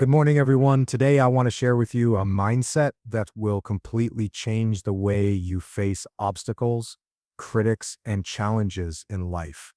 Good morning, everyone. Today, I want to share with you a mindset that will completely change the way you face obstacles, critics, and challenges in life.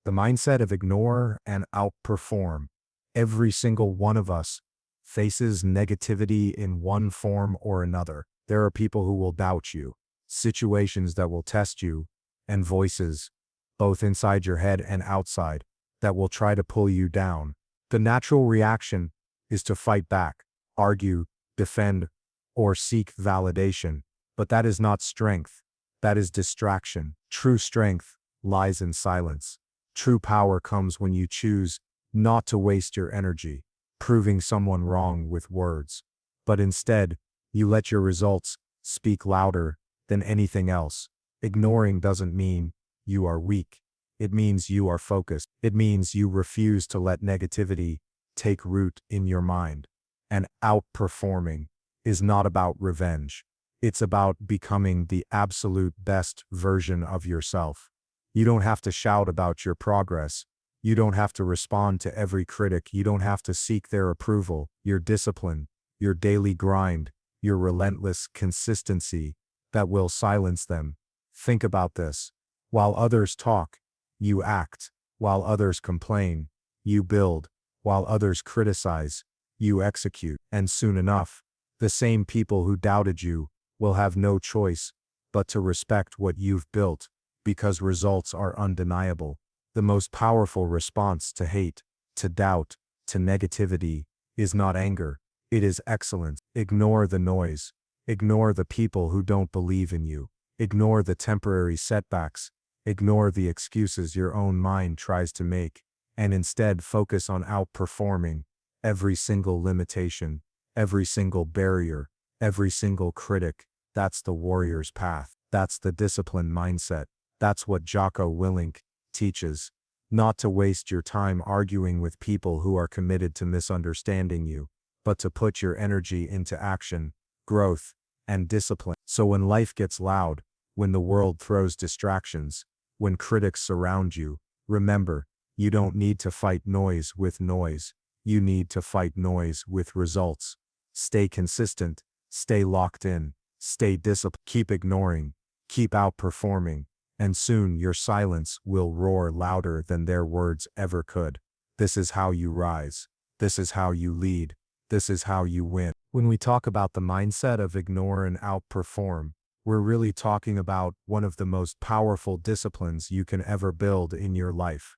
The mindset of ignore and outperform. Every single one of us faces negativity in one form or another. There are people who will doubt you, situations that will test you, and voices, both inside your head and outside, that will try to pull you down. The natural reaction is to fight back, argue, defend, or seek validation. But that is not strength. That is distraction. True strength lies in silence. True power comes when you choose not to waste your energy proving someone wrong with words, but instead, you let your results speak louder than anything else. Ignoring doesn't mean you are weak. It means you are focused. It means you refuse to let negativity take root in your mind. And outperforming is not about revenge. It's about becoming the absolute best version of yourself. You don't have to shout about your progress. You don't have to respond to every critic. You don't have to seek their approval. Your discipline, your daily grind, your relentless consistency that will silence them. Think about this. While others talk, you act. While others complain, you build. While others criticize, you execute. And soon enough, the same people who doubted you will have no choice but to respect what you've built, because results are undeniable. The most powerful response to hate, to doubt, to negativity is not anger. It is excellence. Ignore the noise. Ignore the people who don't believe in you. Ignore the temporary setbacks. Ignore the excuses your own mind tries to make, and instead focus on outperforming every single limitation, every single barrier, every single critic. That's the warrior's path. That's the disciplined mindset. That's what Jocko Willink teaches. Not to waste your time arguing with people who are committed to misunderstanding you, but to put your energy into action, growth, and discipline. So when life gets loud, when the world throws distractions, when critics surround you, remember, you don't need to fight noise with noise. You need to fight noise with results. Stay consistent, stay locked in, stay disciplined, keep ignoring, keep outperforming, and soon your silence will roar louder than their words ever could. This is how you rise. This is how you lead. This is how you win. When we talk about the mindset of ignore and outperform, we're really talking about one of the most powerful disciplines you can ever build in your life.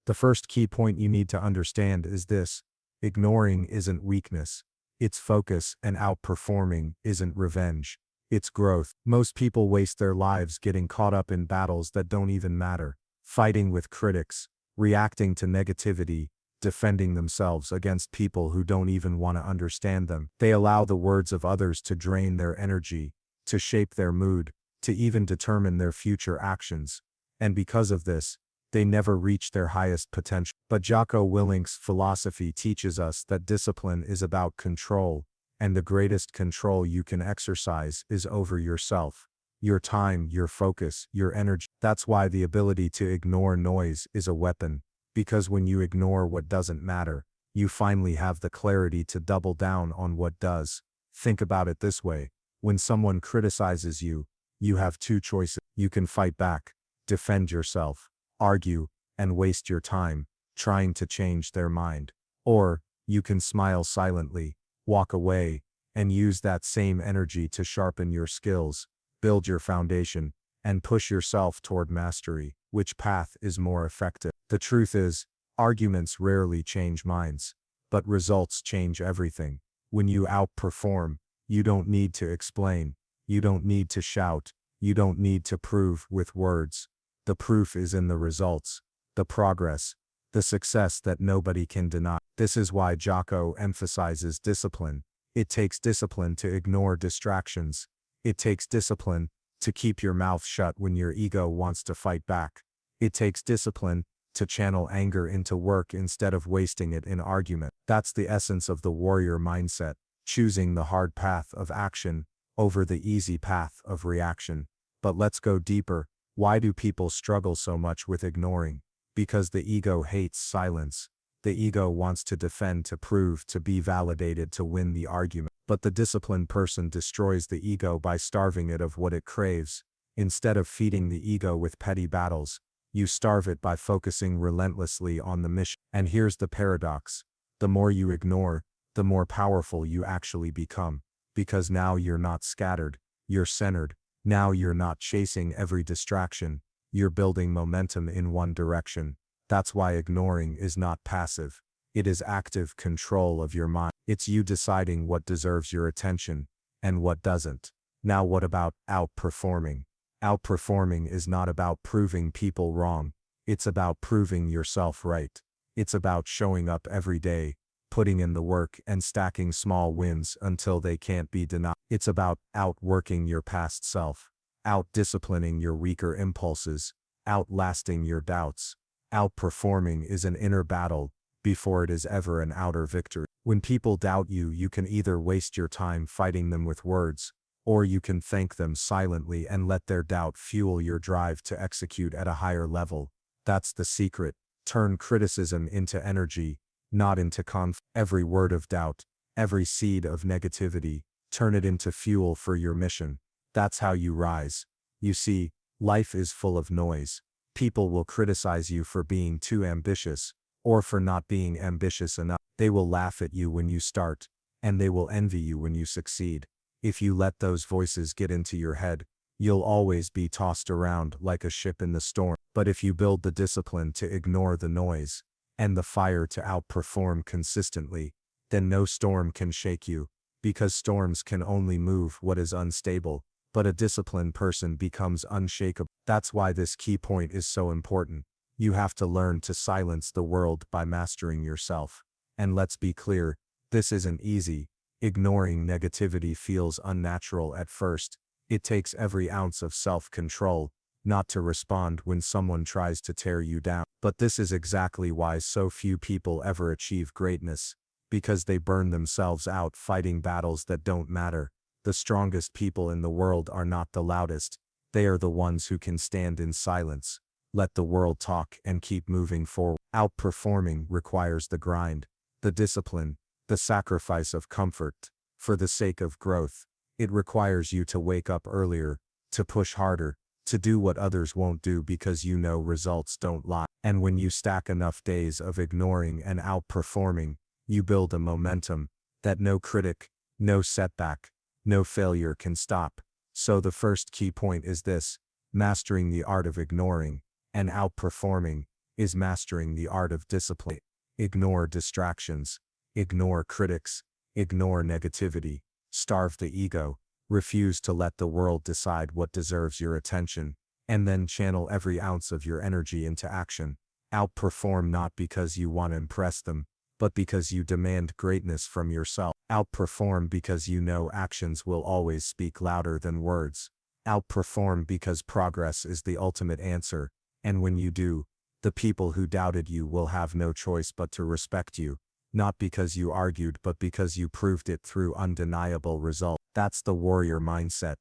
The first key point you need to understand is this: ignoring isn't weakness. It's focus, and outperforming isn't revenge. It's growth. Most people waste their lives getting caught up in battles that don't even matter, fighting with critics, reacting to negativity, defending themselves against people who don't even want to understand them. They allow the words of others to drain their energy, to shape their mood, to even determine their future actions. And because of this, they never reach their highest potential. But Jocko Willink's philosophy teaches us that discipline is about control, and the greatest control you can exercise is over yourself, your time, your focus, your energy. That's why the ability to ignore noise is a weapon, because when you ignore what doesn't matter, you finally have the clarity to double down on what does. Think about it this way: when someone criticizes you, you have two choices. You can fight back, defend yourself, argue, and waste your time trying to change their mind. Or, you can smile silently, walk away, and use that same energy to sharpen your skills, build your foundation, and push yourself toward mastery. Which path is more effective? The truth is, arguments rarely change minds, but results change everything. When you outperform, you don't need to explain, you don't need to shout, you don't need to prove with words. The proof is in the results, the progress, the success that nobody can deny. This is why Jocko emphasizes discipline. It takes discipline to ignore distractions. It takes discipline to keep your mouth shut when your ego wants to fight back. It takes discipline to channel anger into work instead of wasting it in argument. That's the essence of the warrior mindset, choosing the hard path of action over the easy path of reaction. But let's go deeper. Why do people struggle so much with ignoring? Because the ego hates silence. The ego wants to defend, to prove, to be validated, to win the argument. But the disciplined person destroys the ego by starving it of what it craves. Instead of feeding the ego with petty battles, you starve it by focusing relentlessly on the mission. And here's the paradox. The more you ignore, the more powerful you actually become. Because now you're not scattered, you're centered. Now you're not chasing every distraction, you're building momentum in one direction. That's why ignoring is not passive. It is active control of your mind. It's you deciding what deserves your attention and what doesn't. Now what about outperforming? Outperforming is not about proving people wrong. It's about proving yourself right. It's about showing up every day, putting in the work and stacking small wins until they can't be denied. It's about outworking your past self, outdisciplining your weaker impulses, outlasting your doubts. Outperforming is an inner battle before it is ever an outer victory. When people doubt you, you can either waste your time fighting them with words, or you can thank them silently and let their doubt fuel your drive to execute at a higher level. That's the secret. Turn criticism into energy, not into conflict. Every word of doubt, every seed of negativity, turn it into fuel for your mission. That's how you rise. You see, life is full of noise. People will criticize you for being too ambitious, or for not being ambitious enough. They will laugh at you when you start, and they will envy you when you succeed. If you let those voices get into your head, you'll always be tossed around like a ship in the storm. But if you build the discipline to ignore the noise, and the fire to outperform consistently, then no storm can shake you, because storms can only move what is unstable, but a disciplined person becomes unshakable. That's why this key point is so important. You have to learn to silence the world by mastering yourself. And let's be clear, this isn't easy. Ignoring negativity feels unnatural at first. It takes every ounce of self-control, not to respond when someone tries to tear you down. But this is exactly why so few people ever achieve greatness, because they burn themselves out fighting battles that don't matter. The strongest people in the world are not the loudest. They are the ones who can stand in silence, let the world talk, and keep moving forward. Outperforming requires the grind, the discipline, the sacrifice of comfort, for the sake of growth. It requires you to wake up earlier, to push harder, to do what others won't do because you know results don't lie. And when you stack enough days of ignoring and outperforming, you build a momentum that no critic, no setback, no failure can stop. So the first key point is this: mastering the art of ignoring and outperforming is mastering the art of discipline. Ignore distractions, ignore critics, ignore negativity, starve the ego, refuse to let the world decide what deserves your attention, and then channel every ounce of your energy into action. Outperform not because you want to impress them, but because you demand greatness from yourself. Outperform because you know actions will always speak louder than words. Outperform because progress is the ultimate answer, and when you do, the people who doubted you will have no choice but to respect you, not because you argued but because you proved it through undeniable results. That's the warrior mindset.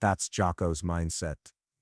That's Jocko's mindset.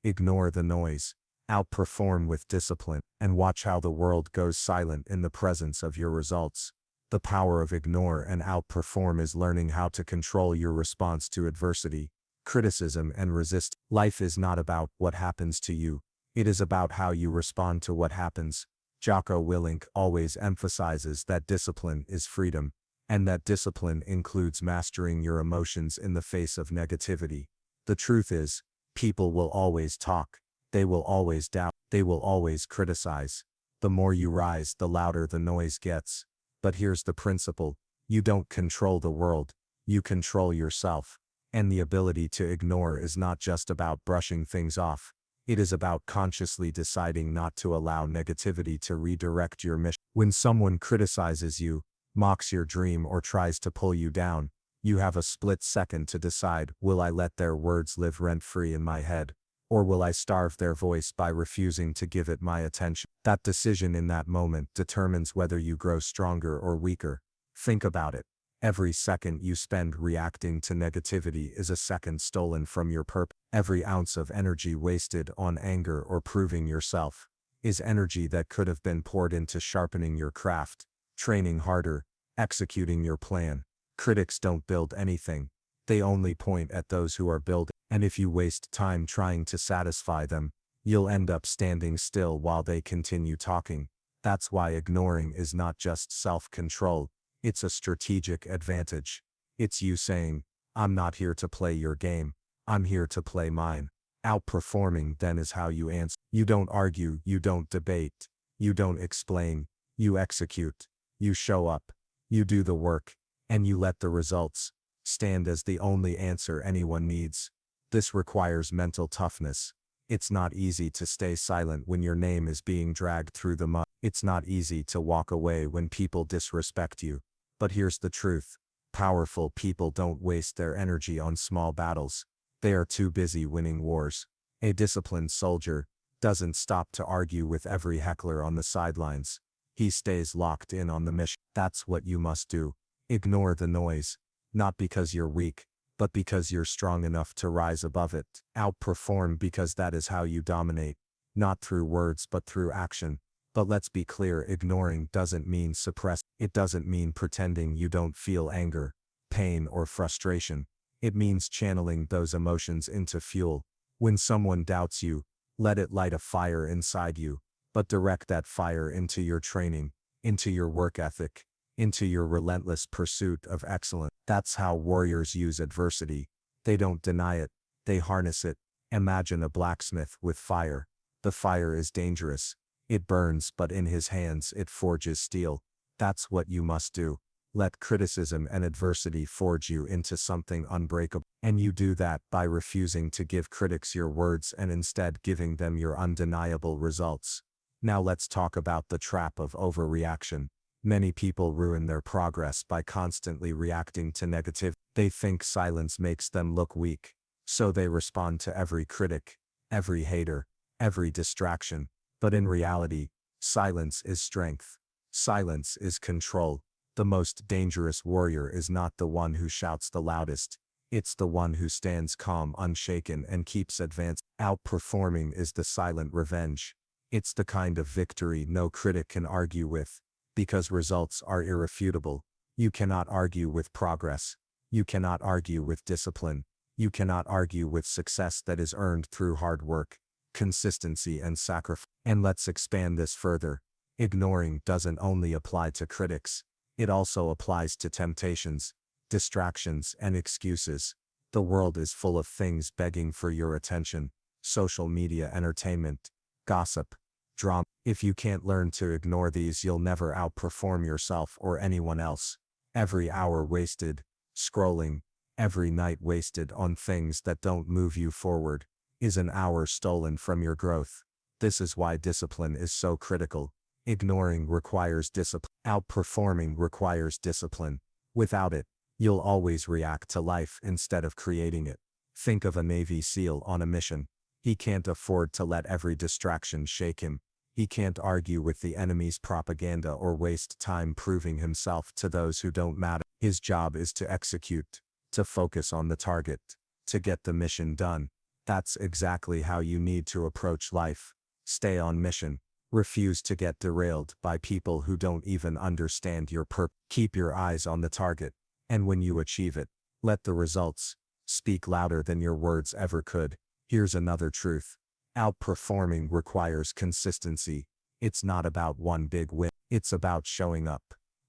Ignore the noise, outperform with discipline, and watch how the world goes silent in the presence of your results. The power of ignore and outperform is learning how to control your response to adversity, criticism, and resist. Life is not about what happens to you. It is about how you respond to what happens. Jocko Willink always emphasizes that discipline is freedom, and that discipline includes mastering your emotions in the face of negativity. The truth is, people will always talk. They will always doubt. They will always criticize. The more you rise, the louder the noise gets. But here's the principle: you don't control the world, you control yourself. And the ability to ignore is not just about brushing things off. It is about consciously deciding not to allow negativity to redirect your mission. When someone criticizes you, mocks your dream, or tries to pull you down, you have a split second to decide: will I let their words live rent-free in my head? Or will I starve their voice by refusing to give it my attention? That decision in that moment determines whether you grow stronger or weaker. Think about it. Every second you spend reacting to negativity is a second stolen from your purpose. Every ounce of energy wasted on anger or proving yourself is energy that could have been poured into sharpening your craft, training harder, executing your plan. Critics don't build anything. They only point at those who are building. And if you waste time trying to satisfy them, you'll end up standing still while they continue talking. That's why ignoring is not just self-control, it's a strategic advantage. It's you saying, I'm not here to play your game, I'm here to play mine. Outperforming then is how you answer. You don't argue, you don't debate, you don't explain, you execute, you show up, you do the work, and you let the results stand as the only answer anyone needs. This requires mental toughness. It's not easy to stay silent when your name is being dragged through the mud. It's not easy to walk away when people disrespect you. But here's the truth. Powerful people don't waste their energy on small battles. They are too busy winning wars. A disciplined soldier doesn't stop to argue with every heckler on the sidelines. He stays locked in on the mission. That's what you must do. Ignore the noise. Not because you're weak, but because you're strong enough to rise above it. Outperform because that is how you dominate. Not through words but through action. But let's be clear, ignoring doesn't mean suppress. It doesn't mean pretending you don't feel anger, pain, or frustration. It means channeling those emotions into fuel. When someone doubts you, let it light a fire inside you, but direct that fire into your training, into your work ethic, into your relentless pursuit of excellence. That's how warriors use adversity. They don't deny it, they harness it. Imagine a blacksmith with fire. The fire is dangerous. It burns, but in his hands it forges steel. That's what you must do. Let criticism and adversity forge you into something unbreakable. And you do that by refusing to give critics your words and instead giving them your undeniable results. Now let's talk about the trap of overreaction. Many people ruin their progress by constantly reacting to negativity. They think silence makes them look weak, so they respond to every critic, every hater, every distraction. But in reality, silence is strength. Silence is control. The most dangerous warrior is not the one who shouts the loudest. It's the one who stands calm, unshaken, and keeps advancing. Outperforming is the silent revenge. It's the kind of victory no critic can argue with. Because results are irrefutable. You cannot argue with progress. You cannot argue with discipline. You cannot argue with success that is earned through hard work, consistency, and sacrifice. And let's expand this further. Ignoring doesn't only apply to critics. It also applies to temptations, distractions, and excuses. The world is full of things begging for your attention. Social media, entertainment, gossip, drama. If you can't learn to ignore these, you'll never outperform yourself or anyone else. Every hour wasted scrolling, every night wasted on things that don't move you forward, is an hour stolen from your growth. This is why discipline is so critical. Ignoring requires discipline. Outperforming requires discipline. Without it, you'll always react to life instead of creating it. Think of a Navy SEAL on a mission. He can't afford to let every distraction shake him. He can't argue with the enemy's propaganda or waste time proving himself to those who don't matter. His job is to execute, to focus on the target, to get the mission done. That's exactly how you need to approach life. Stay on mission. Refuse to get derailed by people who don't even understand your purpose. Keep your eyes on the target, and when you achieve it, let the results speak louder than your words ever could. Here's another truth. Outperforming requires consistency. It's not about one big win. It's about showing up,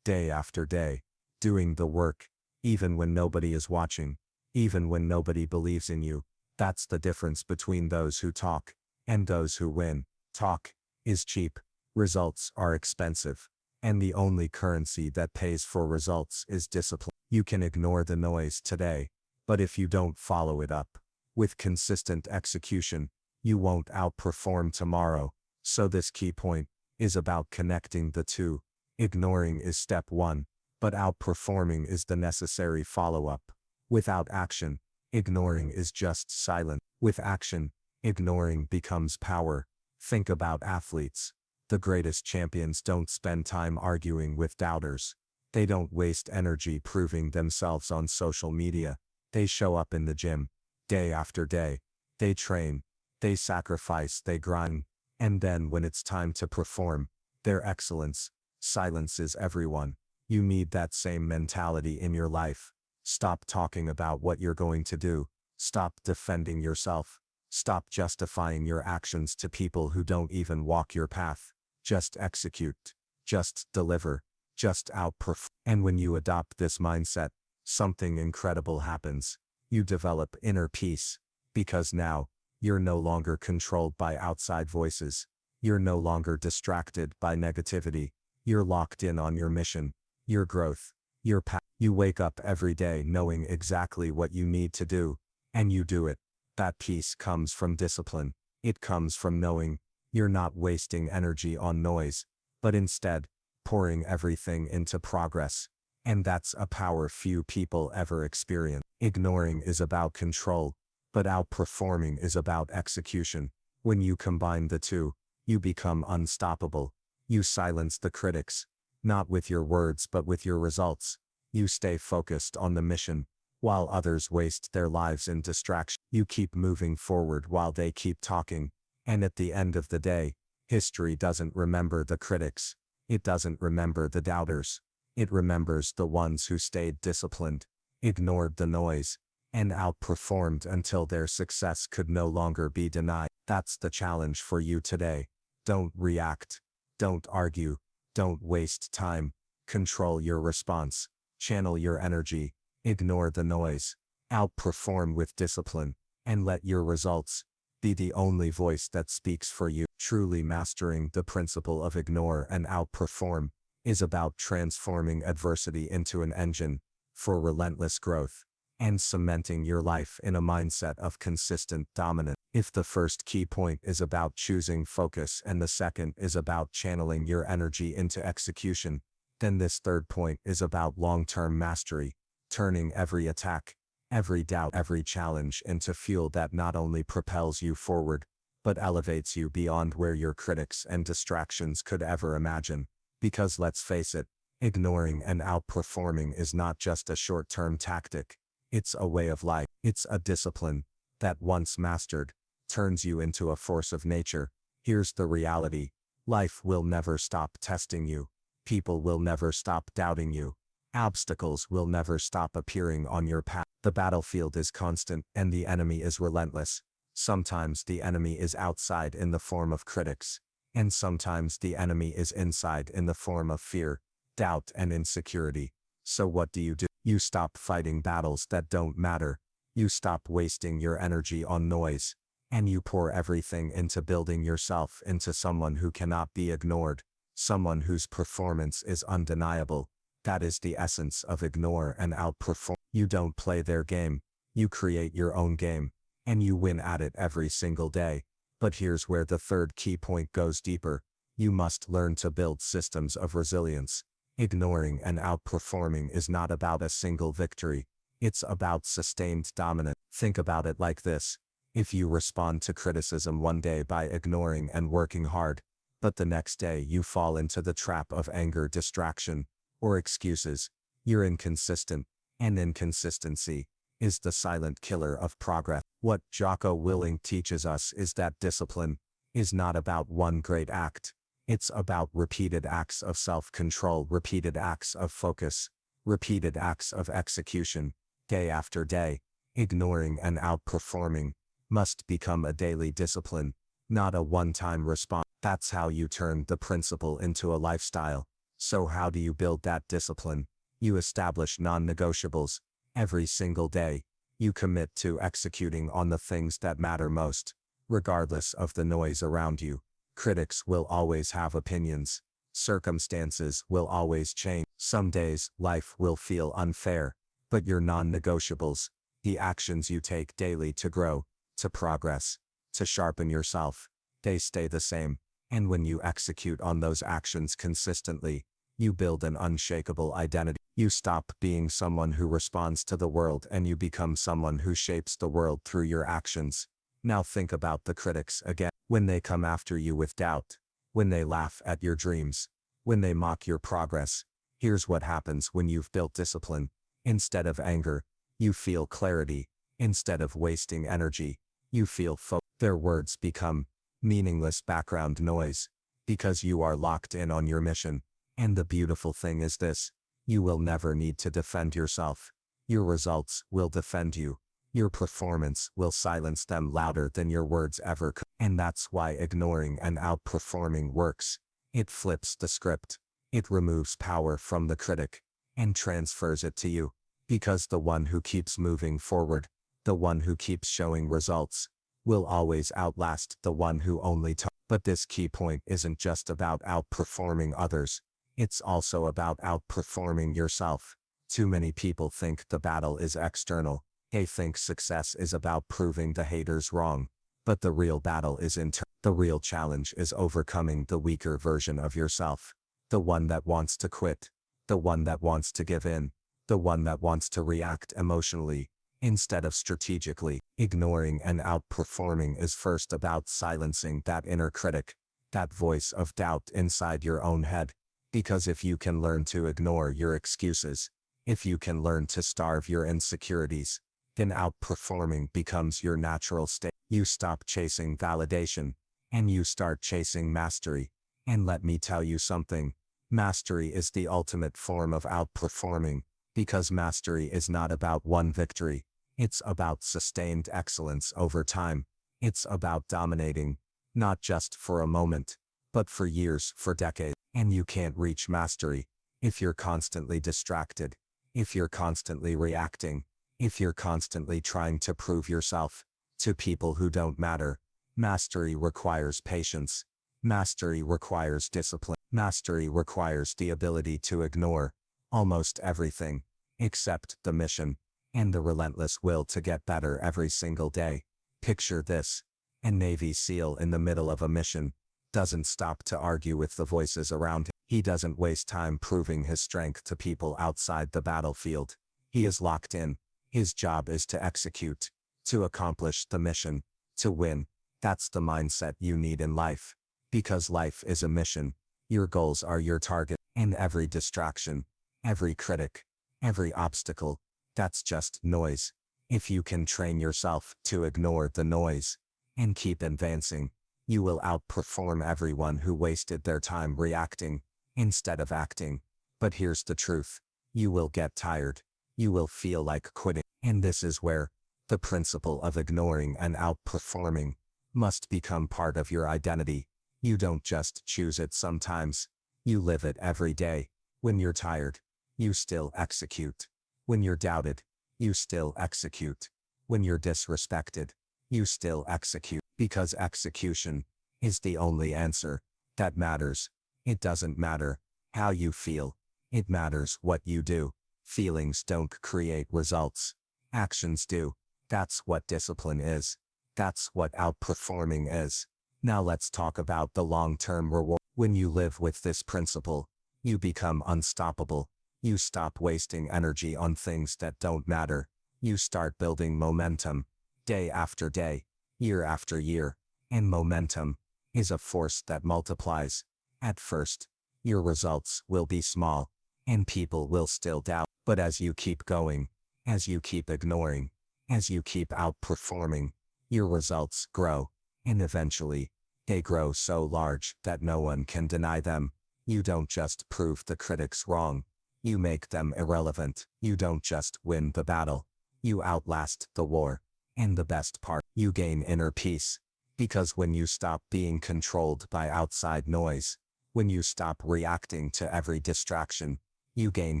day after day, doing the work, even when nobody is watching, even when nobody believes in you. That's the difference between those who talk and those who win. Talk is cheap, results are expensive, and the only currency that pays for results is discipline. You can ignore the noise today, but if you don't follow it up with consistent execution, you won't outperform tomorrow. So this key point is about connecting the two. Ignoring is step one, but outperforming is the necessary follow-up. Without action, ignoring is just silent. With action, ignoring becomes power. Think about athletes. The greatest champions don't spend time arguing with doubters. They don't waste energy proving themselves on social media. They show up in the gym, day after day. They train, they sacrifice, they grind, and then when it's time to perform, their excellence silences everyone. You need that same mentality in your life. Stop talking about what you're going to do. Stop defending yourself. Stop justifying your actions to people who don't even walk your path. Just execute. Just deliver. Just outperform. And when you adopt this mindset, something incredible happens. You develop inner peace. Because now, you're no longer controlled by outside voices. You're no longer distracted by negativity. You're locked in on your mission, your growth, your path. You wake up every day knowing exactly what you need to do, and you do it. That peace comes from discipline. It comes from knowing you're not wasting energy on noise, but instead, pouring everything into progress. And that's a power few people ever experience. Ignoring is about control, but outperforming is about execution. When you combine the two, you become unstoppable. You silence the critics, not with your words but with your results. You stay focused on the mission, while others waste their lives in distraction. You keep moving forward while they keep talking. And at the end of the day, history doesn't remember the critics. It doesn't remember the doubters. It remembers the ones who stayed disciplined, ignored the noise, and outperformed until their success could no longer be denied. That's the challenge for you today. Don't react. Don't argue. Don't waste time. Control your response. Channel your energy. Ignore the noise. Outperform with discipline. And let your results be the only voice that speaks for you. Truly mastering the principle of ignore and outperform is about transforming adversity into an engine for relentless growth and cementing your life in a mindset of consistent dominance. If the first key point is about choosing focus and the second is about channeling your energy into execution, then this third point is about long-term mastery, turning every attack, every doubt, every challenge into fuel that not only propels you forward, but elevates you beyond where your critics and distractions could ever imagine. Because let's face it, ignoring and outperforming is not just a short-term tactic. It's a way of life. It's a discipline that, once mastered, turns you into a force of nature. Here's the reality. Life will never stop testing you. People will never stop doubting you. Obstacles will never stop appearing on your path. The battlefield is constant and the enemy is relentless. Sometimes the enemy is outside in the form of critics, and sometimes the enemy is inside in the form of fear, doubt, and insecurity. So what do? You stop fighting battles that don't matter. You stop wasting your energy on noise, and you pour everything into building yourself into someone who cannot be ignored, someone whose performance is undeniable. That is the essence of ignore and outperform. You don't play their game. You create your own game, and you win at it every single day. But here's where the third key point goes deeper. You must learn to build systems of resilience. Ignoring and outperforming is not about a single victory. It's about sustained dominance. Think about it like this. If you respond to criticism one day by ignoring and working hard, but the next day you fall into the trap of anger, distraction, or excuses, you're inconsistent, and inconsistency is the silent killer of progress. What Jocko Willink teaches us is that discipline is not about one great act. It's about repeated acts of self-control, repeated acts of focus, repeated acts of execution, day after day. Ignoring and outperforming must become a daily discipline, not a one-time response. That's how you turn the principle into a lifestyle. So how do you build that discipline? You establish non-negotiables. Every single day, you commit to executing on the things that matter most, regardless of the noise around you. Critics will always have opinions. Circumstances will always change. Some days, life will feel unfair, but your non-negotiables, the actions you take daily to grow, to progress, to sharpen yourself, they stay the same. And when you execute on those actions consistently, you build an unshakable identity. You stop being someone who responds to the world and you become someone who shapes the world through your actions. Now think about the critics again. When they come after you with doubt, when they laugh at your dreams, when they mock your progress, here's what happens when you've built discipline. Instead of anger, you feel clarity. Instead of wasting energy, you feel focus. Their words become meaningless background noise, because you are locked in on your mission. And the beautiful thing is this: you will never need to defend yourself. Your results will defend you. Your performance will silence them louder than your words ever could. And that's why ignoring and outperforming works. It flips the script. It removes power from the critic and transfers it to you. Because the one who keeps moving forward, the one who keeps showing results, will always outlast the one who only talks. But this key point isn't just about outperforming others. It's also about outperforming yourself. Too many people think the battle is external. They think success is about proving the haters wrong. But the real battle is internal. The real challenge is overcoming the weaker version of yourself. The one that wants to quit. The one that wants to give in. The one that wants to react emotionally instead of strategically. Ignoring and outperforming is first about silencing that inner critic, that voice of doubt inside your own head. Because if you can learn to ignore your excuses, if you can learn to starve your insecurities, then outperforming becomes your natural state. You stop chasing validation, and you start chasing mastery. And let me tell you something, mastery is the ultimate form of outperforming, because mastery is not about one victory. It's about sustained excellence over time. It's about dominating, not just for a moment, but for years, for decades. And you can't reach mastery if you're constantly distracted, if you're constantly reacting, if you're constantly trying to prove yourself to people who don't matter. Mastery requires patience. Mastery requires discipline. Mastery requires the ability to ignore almost everything except the mission and the relentless will to get better every single day. Picture this: a Navy SEAL in the middle of a mission doesn't stop to argue with the voices around him. He doesn't waste time proving his strength to people outside the battlefield. He is locked in. His job is to execute, to accomplish the mission, to win. That's the mindset you need in life. Because life is a mission. Your goals are your target, and every distraction, every critic, every obstacle, that's just noise. If you can train yourself to ignore the noise and keep advancing, you will outperform everyone who wasted their time reacting instead of acting. But here's the truth: you will get tired. You will feel like quitting. And this is where the principle of ignoring and outperforming must become part of your identity. You don't just choose it sometimes. You live it every day. When you're tired, you still execute. When you're doubted, you still execute. When you're disrespected, you still execute. Because execution is the only answer that matters. It doesn't matter how you feel. It matters what you do. Feelings don't create results. Actions do. That's what discipline is. That's what outperforming is. Now let's talk about the long-term reward. When you live with this principle, you become unstoppable. You stop wasting energy on things that don't matter. You start building momentum, day after day, year after year. And momentum is a force that multiplies. At first, your results will be small, and people will still doubt. But as you keep going, as you keep ignoring, as you keep outperforming, your results grow, and eventually, they grow so large that no one can deny them. You don't just prove the critics wrong. You make them irrelevant. You don't just win the battle. You outlast the war. And the best part, you gain inner peace. Because when you stop being controlled by outside noise, when you stop reacting to every distraction, you gain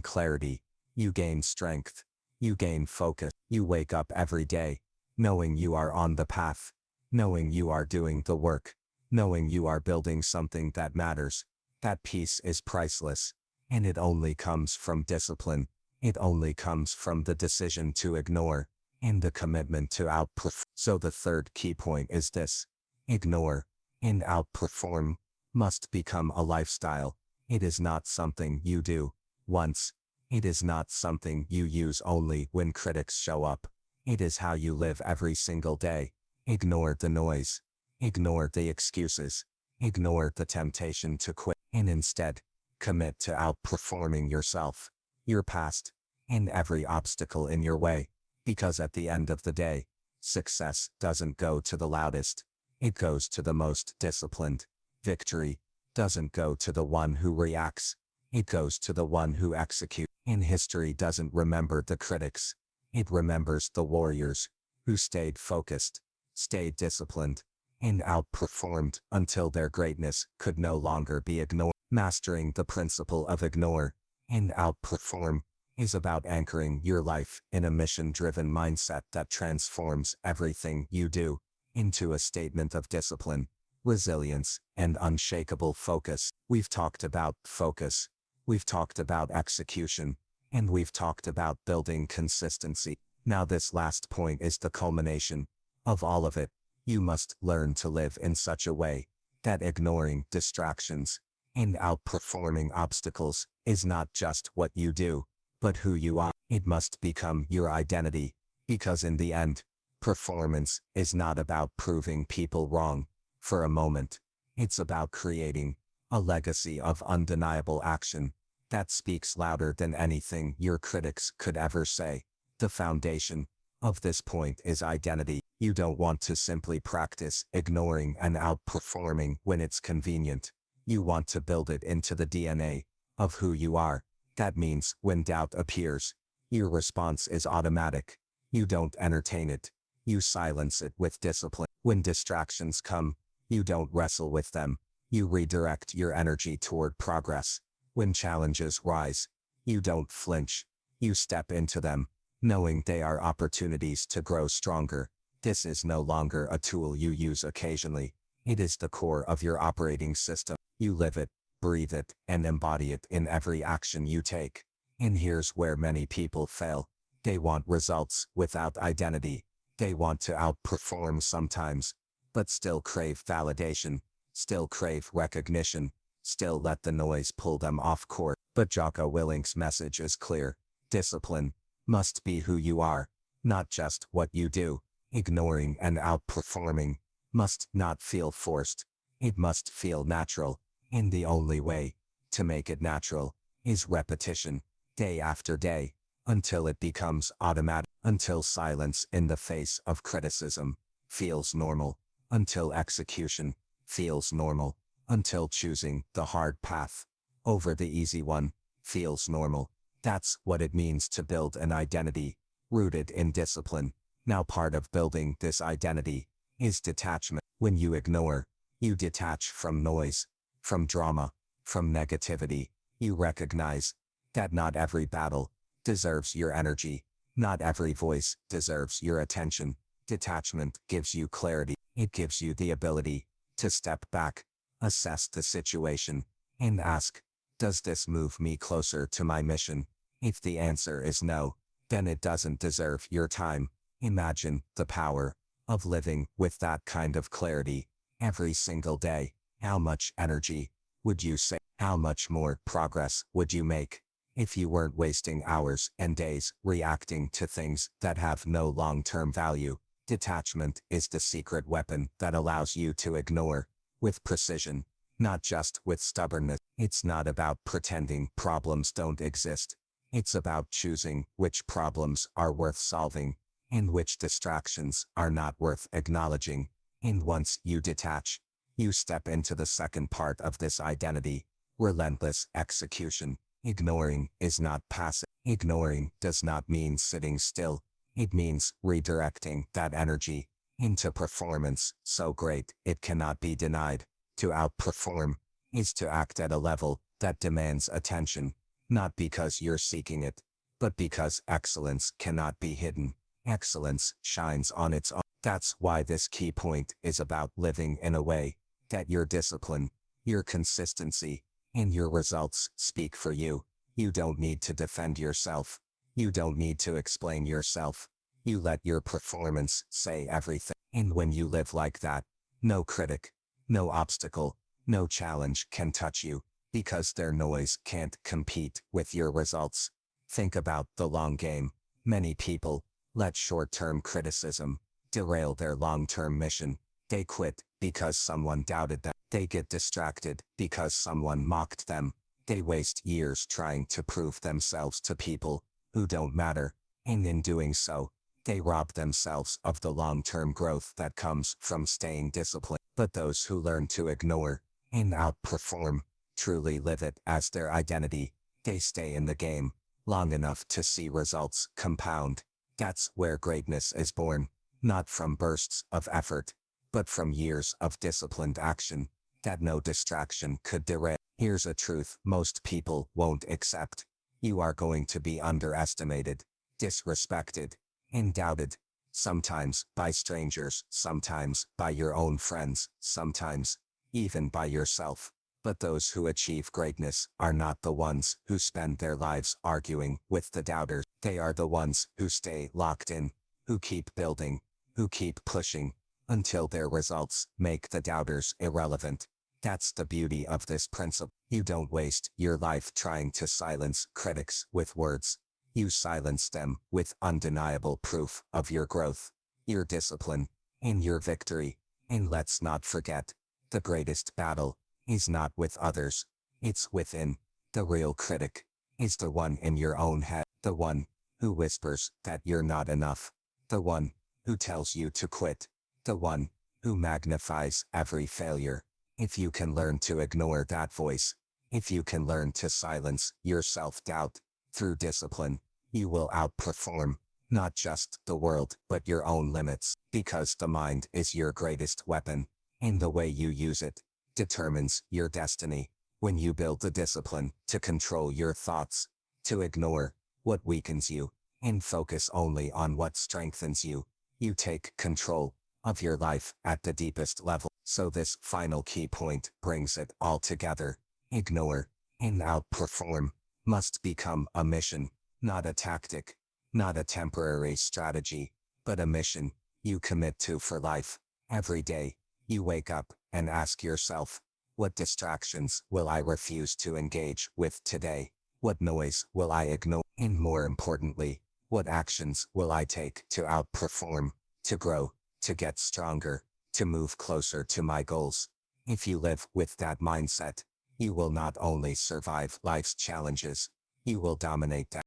clarity. You gain strength. You gain focus. You wake up every day, knowing you are on the path, knowing you are doing the work, knowing you are building something that matters. That peace is priceless, and it only comes from discipline. It only comes from the decision to ignore and the commitment to outperform. So the third key point is this: ignore and outperform must become a lifestyle. It is not something you do once. It is not something you use only when critics show up. It is how you live every single day. Ignore the noise. Ignore the excuses. Ignore the temptation to quit. And instead, commit to outperforming yourself, your past, and every obstacle in your way. Because at the end of the day, success doesn't go to the loudest. It goes to the most disciplined. Victory doesn't go to the one who reacts. It goes to the one who executes. And history doesn't remember the critics. It remembers the warriors who stayed focused, stayed disciplined, and outperformed until their greatness could no longer be ignored. Mastering the principle of ignore and outperform is about anchoring your life in a mission-driven mindset that transforms everything you do into a statement of discipline, resilience, and unshakable focus. We've talked about focus, we've talked about execution, and we've talked about building consistency. Now this last point is the culmination of all of it. You must learn to live in such a way that ignoring distractions and outperforming obstacles is not just what you do, but who you are. It must become your identity, because in the end, performance is not about proving people wrong for a moment. It's about creating a legacy of undeniable action that speaks louder than anything your critics could ever say. The foundation of this point is identity. You don't want to simply practice ignoring and outperforming when it's convenient. You want to build it into the DNA of who you are. That means when doubt appears, your response is automatic. You don't entertain it. You silence it with discipline. When distractions come, you don't wrestle with them. You redirect your energy toward progress. When challenges rise, you don't flinch. You step into them, knowing they are opportunities to grow stronger. This is no longer a tool you use occasionally. It is the core of your operating system. You live it, breathe it, and embody it in every action you take. And here's where many people fail. They want results without identity. They want to outperform sometimes, but still crave validation, still crave recognition, still let the noise pull them off course. But Jocko Willink's message is clear. Discipline must be who you are, not just what you do. Ignoring and outperforming must not feel forced. It must feel natural. And the only way to make it natural is repetition, day after day, until it becomes automatic, until silence in the face of criticism feels normal, until execution feels normal, until choosing the hard path over the easy one feels normal. That's what it means to build an identity rooted in discipline. Now part of building this identity is detachment. When you ignore, you detach from noise, from drama, from negativity. You recognize that not every battle deserves your energy. Not every voice deserves your attention. Detachment gives you clarity. It gives you the ability to step back, assess the situation, and ask, does this move me closer to my mission? If the answer is no, then it doesn't deserve your time. Imagine the power of living with that kind of clarity every single day. How much energy would you save? How much more progress would you make if you weren't wasting hours and days reacting to things that have no long-term value? Detachment is the secret weapon that allows you to ignore with precision, not just with stubbornness. It's not about pretending problems don't exist. It's about choosing which problems are worth solving and which distractions are not worth acknowledging. And once you detach, you step into the second part of this identity, relentless execution. Ignoring is not passive. Ignoring does not mean sitting still. It means redirecting that energy into performance so great it cannot be denied. To outperform is to act at a level that demands attention, not because you're seeking it, but because excellence cannot be hidden. Excellence shines on its own. That's why this key point is about living in a way that your discipline, your consistency, and your results speak for you. You don't need to defend yourself. You don't need to explain yourself. You let your performance say everything. And when you live like that, no critic, no obstacle, no challenge can touch you, because their noise can't compete with your results. Think about the long game. Many people let short-term criticism derail their long-term mission. They quit because someone doubted them. They get distracted because someone mocked them. They waste years trying to prove themselves to people who don't matter. And in doing so, they rob themselves of the long-term growth that comes from staying disciplined. But those who learn to ignore and outperform truly live it as their identity, they stay in the game long enough to see results compound. That's where greatness is born, not from bursts of effort, but from years of disciplined action that no distraction could derail. Here's a truth most people won't accept. You are going to be underestimated, disrespected, and doubted. Sometimes by strangers, sometimes by your own friends, sometimes even by yourself. But those who achieve greatness are not the ones who spend their lives arguing with the doubters. They are the ones who stay locked in, who keep building, who keep pushing, until their results make the doubters irrelevant. That's the beauty of this principle. You don't waste your life trying to silence critics with words. You silence them with undeniable proof of your growth, your discipline, and your victory. And let's not forget, the greatest battle is not with others, it's within. The real critic is the one in your own head, the one who whispers that you're not enough, the one who tells you to quit, the one who magnifies every failure. If you can learn to ignore that voice, if you can learn to silence your self-doubt through discipline, you will outperform not just the world but your own limits, because the mind is your greatest weapon, and the way you use it determines your destiny. When you build the discipline to control your thoughts, to ignore what weakens you, and focus only on what strengthens you, you take control of your life at the deepest level. So this final key point brings it all together. Ignore and outperform must become a mission, not a tactic, not a temporary strategy, but a mission you commit to for life. Every day, you wake up and ask yourself, what distractions will I refuse to engage with today? What noise will I ignore? And more importantly, what actions will I take to outperform, to grow, to get stronger, to move closer to my goals? If you live with that mindset, you will not only survive life's challenges, you will dominate them.